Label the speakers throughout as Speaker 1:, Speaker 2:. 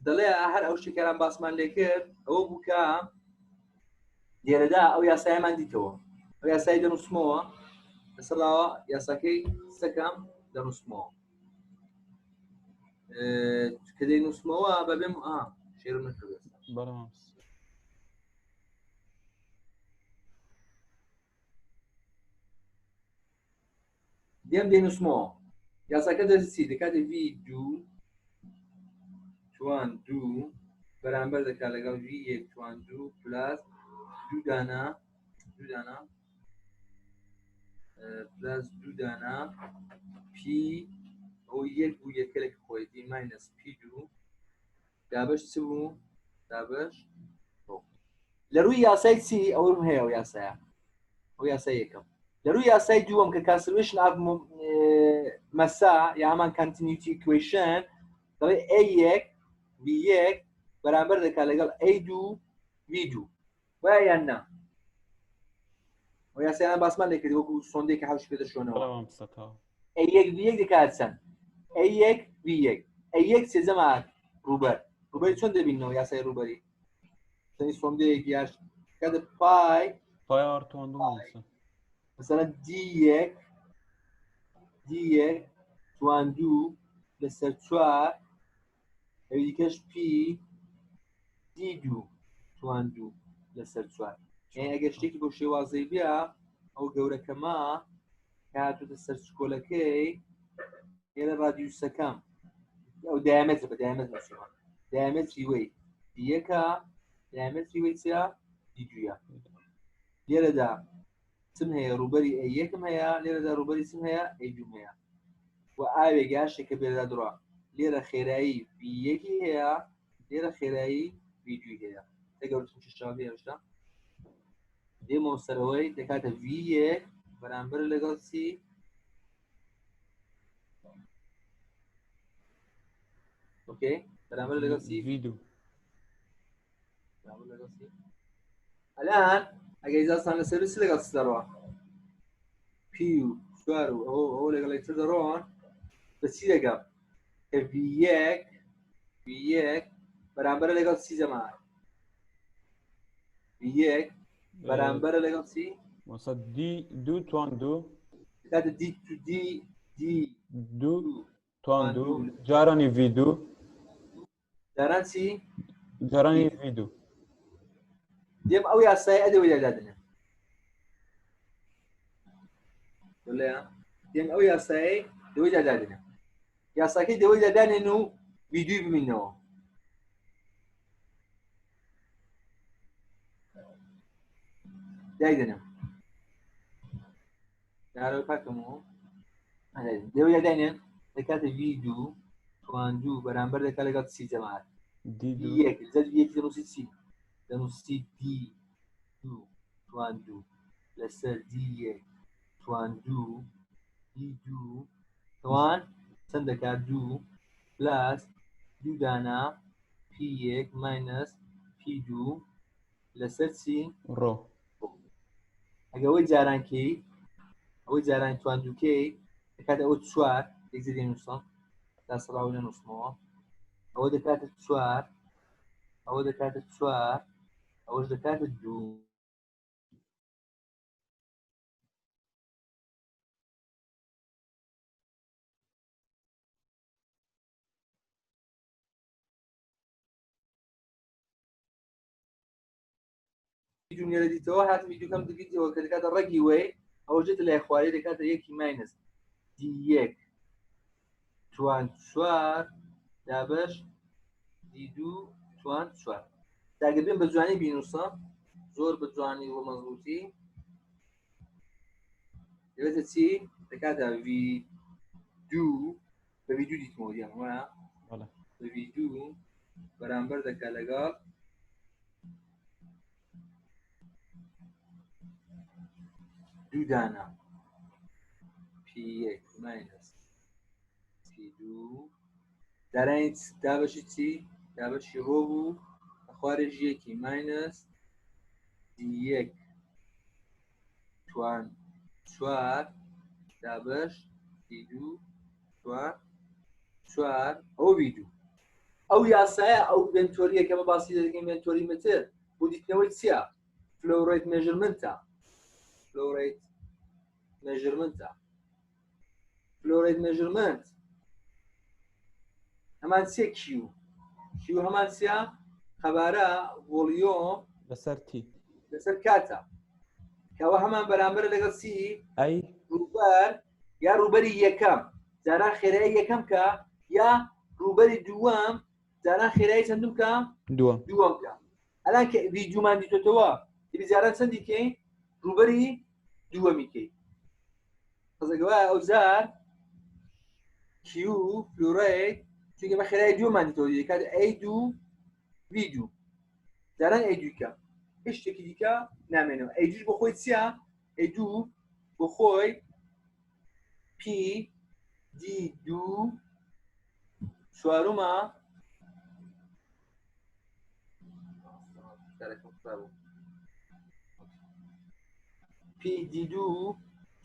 Speaker 1: دەڵێ هەر ئەو شتێکیان باسمان لێ کرد ئەوە بوو کە لێرەدا ئەو یاسایەمان دیتەوە ئەو یاسای دەنووسمەوە لەسەرەوە یاساکەی سەکەم دەنووسمەوە کە دەینووسمەوە بەبێم شێرم نەکرد
Speaker 2: بەڵام
Speaker 1: دێم دەینووسمەوە یاساکە دەستی دەکاتە V توان دوو بەرامبەر دەکات لەگەڵ V1 توان دوو پلاس دوو دانا پلاس دوو دانا پی ئەو یەک بوو یەکەلێک خۆی دی ماینەس پی دوو دابش چ بوو دابش لە ڕووی یاسای چی ئەوم هەیە ئەو یاسایە ئەو یاسای یەکەم لە ڕووی یاسای دووەم کە کانسرویشن ئاف مەسا یا هەمان کانتینیوتی ئیکویشن دەڵێ A1 V1 بەرامبەر دەکات لەگەڵ A2 V2 وایە یان نا ئەو یاسایان باسمان لێ کرد وەکو سۆندێکی حەوش پێ دەشۆنەوە
Speaker 2: بەڵام سەتاوە
Speaker 1: A1 V1 دەکات چەند A1 V1 A1 سێزەمە ڕوبەر چۆن دەبینەوە یاسای ڕوبەری سەنی سۆندەیەکی یاش کاتە پای
Speaker 2: پایارتوان دوو
Speaker 1: مثلا D1 توان دوو لەسەر 4 ئەوی دیکەش P D2 توان دوو لەسەر 4 یعنی ئەگەر شتێکی بۆ شێوازەی بیا ئەو گەورەکەمە هاتوتە سەر سکۆلەکەی ئێرە ڕادیوسەکەم ئەو دایامێتر بە دایامێتری وەی دیەکە دایامێتری وەی چیا دیدویە لێرەدا چم هەیە ڕوبەری یەکم هەیە لێرەدا ڕوبەری چم هەیە ئەیدوم هەیە و ئاوێک یاشێکە بێدا دڕوا لێرە خێرایی یەکی هەیە لێرە خێرایی ویدیوی هەیە دەگەوتم چشاوی هێشتا دێمەوە سەرەوەی دەکاتە V1 بەرامبەر لەگەڵ چی اوكي بەرامبەر لەگەڵ چی
Speaker 2: ویدیو
Speaker 1: الان ئەگەر ئیزاستان لەسەر چ لەگەڵ چ دەڕوا پی و سوار و ئەوە لەگەڵ یەکتر دەڕۆن بە چی دەگەم کە V1 بەرامبەر لەگەڵ چی جەماعەت V1 بەرامبەر لەگەڵ چی
Speaker 2: واسە دوو توان دوو
Speaker 1: کاتە
Speaker 2: دوو توان دوو جارانی ویدیو
Speaker 1: جاران چی
Speaker 2: جارانی ویدیو
Speaker 1: دێم ئەو یاسای ئەدەوەی دادنێ دێم ئەو یاسایی دەوەی دادنێ یاساکەی دەوەی دادانێن و ویدیوی ببینەوە دایدنم دارەوە پاکەمەوە دەوەی دادانێن دەکاتە V2 توان دوو بەرامبەر دەکات لەگەڵ چی جەماعەت D1 دەنووسی چی دەنووسی D2 توان دوو لەسەر D1 توان دوو D2 توان چەند دەکات دوو پلاس دوو دانا P1 ماینەس P2 لەسەر چی
Speaker 2: ڕۆ
Speaker 1: ئەگە ئەوەی جارانکەی ئەوەی جاران توان دووکەی دەکاتە ئەوە 4 یەکجار دێنووسم داسەڵاو نەنووسمەوە ئەوە دەکاتە 4 ئەوە دەکاتە 4 ئەوەش دەکاتە 2 جونێرە دیتەوە هات ویدیۆکەم دیتەوە کە دەکاتە ڕەگی وێ ئەوە جێتە لای خوارێ دەکاتە یەکی ماینەس D1 توان 4 دابش D2 توان 4 داگە بێن بە جوانی بینووسە زۆر بە جوانی و مەزبوطی دەبێتە چی دەکاتە V2 بە ویدیو دیتمەوە دیان وایە بە ویدیو بەرامبەر دەکات لەگەڵ دوو دانا P1 ماینەس P2 دارانی دابەشی چی دابەشی ڕۆ بوو خوارێژی یەکی ماینەس D1 توان 4 دابش D2 توان 4 ئەو ویدیو ئەو یاسایە ئەو ڤێنتۆریە کە بە باسی دەکەین ڤێنتۆری متر بۆ دیتنەوەی چییە؟ فلۆ ڕێیت مێژرمنتە. فلۆ ڕێیت مێژرمنت هەمان چیە کیو هەمان چیە؟ خەبارە ڤۆلیۆم
Speaker 2: لەسەر تی
Speaker 1: لەسەر کاتە کەەوە هەمان بەرامبەر لەگەڵ چی؟
Speaker 2: ئەی
Speaker 1: ڕووبەر یا ڕووبەری یەکەم جاران خێرایی یەکەم کە یا ڕووبەری دووەم جاران خێرایی چەندوم کە؟ دووەم کە. ئەلان کە ڤیدیۆمان دیتۆتەوە دیبی جاران چەندی کەین؟ ڕووبەری دووەمی کەین. قەزەگەوایە ئەو جار کیو فلۆڕێیت چونکە بە خێرایی دووەمان دیتەوە کات ئەی دوو ڤیدیۆ جاران ئەی دووکە هیچ شتێکی دیکە نامێنەوە. ئەی دووش بۆ خۆی چییە؟ ئەی دوو بۆ خۆی پی دی دوو چوارمە پی دی دوو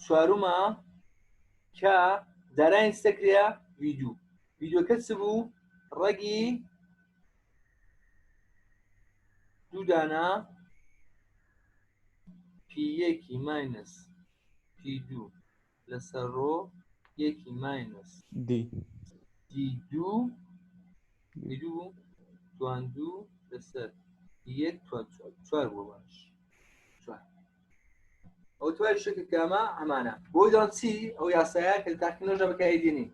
Speaker 1: چوارمە کە دارای سەکریا ڤیدیۆکە چ بوو؟ ڕەگی دوو دانە پی یەکی ماینەس پی دوو لەسەر ڕۆ یەکی ماینەس
Speaker 2: دی
Speaker 1: دوو توان دوو لەسەر یەک توان چوار بۆ باش ئەو توای شتێکە کامە ئەمانە بۆی دەڵێن چی ئەو یاسایە کە تاقیکردنەوەژە بەکاردێنین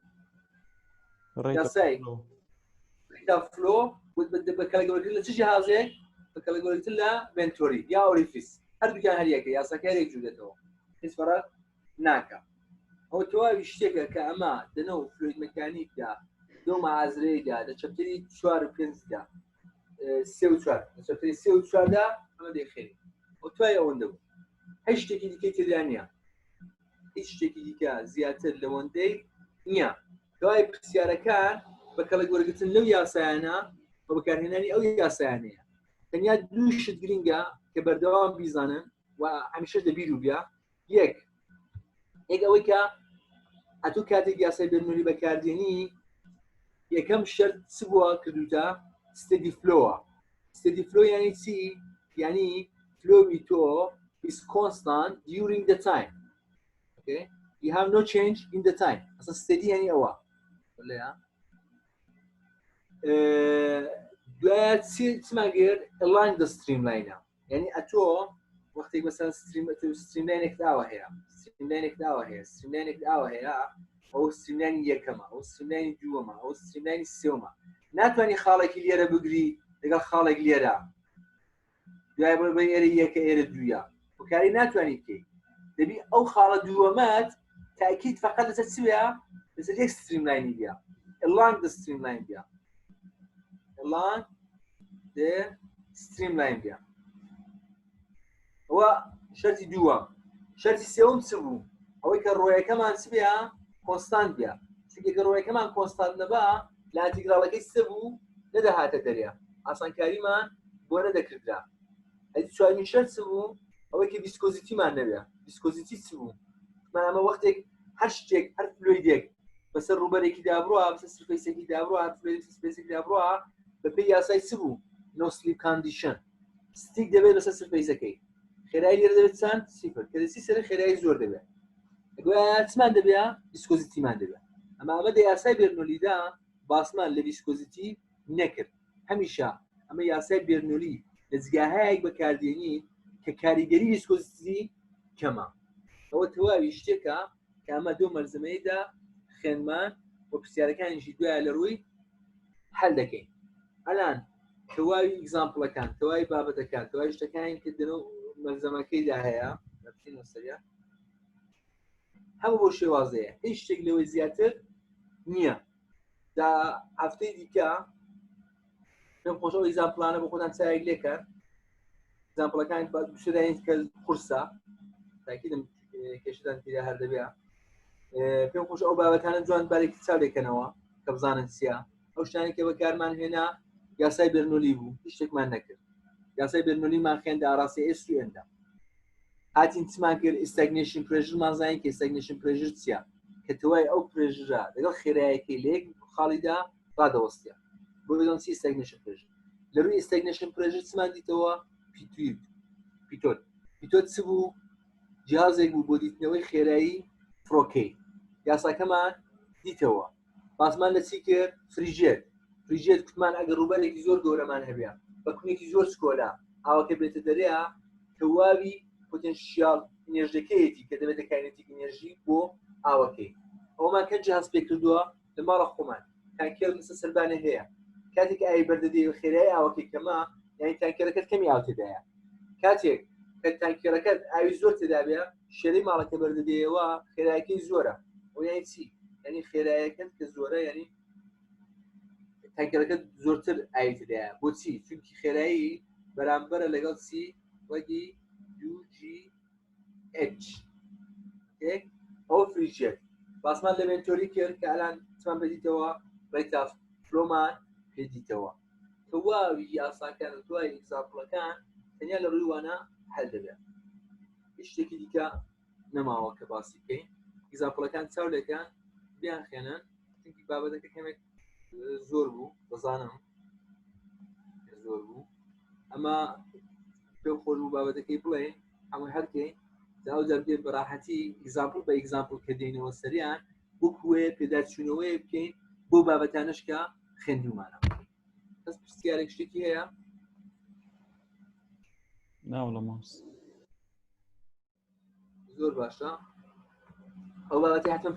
Speaker 1: یاسای ڕێیتە فلۆ بە کەلەگەوەرگرتن لە چ جیهازێک بە کەلەگەوەرگرتن لە ڤێنتۆری یا ئۆریفیس هەردووکیان هەریەکە یاساکە هەرێک جوو دێتەوە هیچ فەرق ناکە. ئەو تەواوی شتێکە کە ئەمە دەنەوە فلۆید مەکانیکدا دۆ مەعازرەیەدا لە چەپتەری 4 و 5دا 3 و 4 لە چەپتەری 3 و 4دا ئەمە دەیخێنی ئەو توای ئەوەندە بوو. هیچ شتێکی دیکەی تێدا نییە، هیچ شتێکی دیکە زیاتر لەوەندەی نییە. دوای پرسیارەکان بە کەلەگەوەرگرتن لەو یاسایانە بە بەکارهێنانی ئەو یاسایانەیە. تەنیا دوو شت گرنگە کە بەردەوام بیزانن و هەمیشە دەبیر و بیا. یەک ئەوەی کە ئەتوو کاتێک یاسای بێنووری بەکاردێنی یەکەم شەرت چ بووە کردوتە؟ ستێدی فلۆوە. ستێدی فلۆ یانی چی؟ یانی فلۆوی تۆ is constant during the time. Okay? You have no change in the time. أصلا steady يعني أوا. ولا دوای چما غير align the streamline. يعني أتو وقتی مثلا streamline داوا هي. streamline داوا هي. أو streamline یکما أو streamline دوما أو streamline سوما. ناتوانی خالق لیره بگری دقیقا خالق لیره. دوای بر ایره یک ایره دویا. وكاري ناتواني كي دبي او خالد دوامات تاكيد فقط لتسويها بس الاكستريم لاين بيها along the stream line بيها along the stream line بيها هو شرطي دوام شرطي سيوم سبو او كرويه كمان سبيها كونستانت بيها شو كرويه كمان كونستانت نبا لا تقرا لك سبو نده هاته دريا اصلا كريمان بو نده كردرا هذه سؤال من شرط سبو ئەوەی کە ڤیسکۆزیتیمان نەبێ. ڤیسکۆزیتی چ بوو؟ ئەمە وەختێک هەر شتێک هەر فلۆیدێک بەسەر ڕووبەرێکی دابڕوە بەسەر سرفەیسێکی دابڕوە هەر فلۆیدێکی سپێسێکی دابڕوە بەپێی یاسای چ بوو؟ نۆ سلیپ کاندیشن ستیک دەبێت لەسەر سرفەیسەکەی خێرایی لێرە دەبێت چەند؟ سیفر کە دەچی سەر خێرایی زۆر دەبێت. دوای چمان دەبێت؟ ڤیسکۆزیتیمان دەبێت. ئەمە دە یاسای بێرنۆلیدا باسمان لە ڤیسکۆزیتی نەکرد. هەمیشە ئەمە یاسای بێرنۆلی لە جگاهایەک بەکاردێنی کە کاریگەری ڤیسکۆزیتی کەمە. ئەوە تەواوی شتێکە کە ئەمە دوو مەرزمەیەدا خوێنمان بۆ پرسیارەکانیشی دوایە لە ڕووی هەل دەکەین. ئەلان تەواوی ئیگزامپڵەکان تەواوی بابەتەکان تەواوی شتەکانی کە دەنەوە مەرزەمەکەیدا هەیە هەموو بۆ شێوازەیە هیچ شتێک لەوەی زیاتر نییە. دا هەفتەی دیکە پێم خۆش ئەو ئیگزامپڵانە بۆ خۆتان چاوێک لێکەن زامپڵەکان شداین کە قورسە تاکیدم کێشتان تیرە هەر دەبێ. پێم خۆش ئەو بابەتانە جوان بارێکی چاو دێکەنەوە کە بزانن چییە. ئەو شتانی کە بەکارمان هێنا یاسای بێرنۆلی بوو هیچ شتێکمان نەکرد. یاسای بێرنۆلیمان خوێندا ئاڕاستی ئێسوێندا هاتین چمان کرد ئستاگنیشن پرێژرمان زانین کە ئستاگنیشن پرێژر چییە کە تەوای ئەو پرێژرە لەگەڵ خێراییەکەی لە یەک خاڵیدا ڕادەوەستیە. بۆ دەڵێن stagnation pressure لە ڕووی stagnation pressure چمان دیتەوە پیتۆت چ بوو جیازێک بوو بۆ دیتنەوەی خێرایی فڕۆکەی یاساکەمان دیتەوە باسمان لە چی کرد فریژێت کوتمان ئەگەر ڕووبەرێکی زۆر گەورەمان هەبێ بە کوونێکی زۆر سکۆلا ئاوەکە بێتە دەرەیە کە واوی پۆتێنشیال ئینێرژەکەیەتی کە دەبێتە کاینەتیک ئینێرژی بۆ ئاوەکەی ئەومان کە جیاز پێ کردووە لە ماڵە خۆمان تانکێر لەسەر سەربانە هەیە کاتێک ئاوی بەردەدێ و خێرایی ئاوەکەی کەمە یعنی تانکێرەکەت کەمی ئاو تێدایە کاتێک کە تانکێرەکەت ئاوی زۆر تێدا بێ شێرەی ماڵەکە بەردەدێەوە خێراییەکەی زۆرە ئەو یانی چی یعنی خێراییەکەت کە زۆرە یعنی تانکێرەکەت زۆرتر ئاوی تێدایە بۆچی چونکی خێرایی بەرامبەرە لەگەڵ چی وەگی UGH ئەو فریژێت باسمان لە مێنتۆری کرد کە ئەلان چمان بەدیتەوە ڕێتا فلۆمان پێدیتەوە کە واوی یاساکان و دوای ئیگزامپڵەکان تەنیا لە ڕووی وانە هەل دەبێت شتێکی دیکە نەماوە کە باسی بکەین ئیگزامپڵەکان چاولێکان بیان خێنن چونکی بابەتەکە کەمێک زۆر بوو دەزانم زۆر بوو ئەمە پێ خۆش بوو بابەتەکەی بڵێ هەمووی هەرکەی ئەو دەبێ بەراحەتی ئیگزامپڵ بە ئیگزامپڵ کە دێنەوە سەریان بکوێ پێداچوونەوەی بکەین بۆ بابەتانشکە خوێندومانە کەس پرسیارێک شتێکی هەیە
Speaker 2: ناوڵە ماس
Speaker 1: زۆر باشە ئەو بابەتی حتمما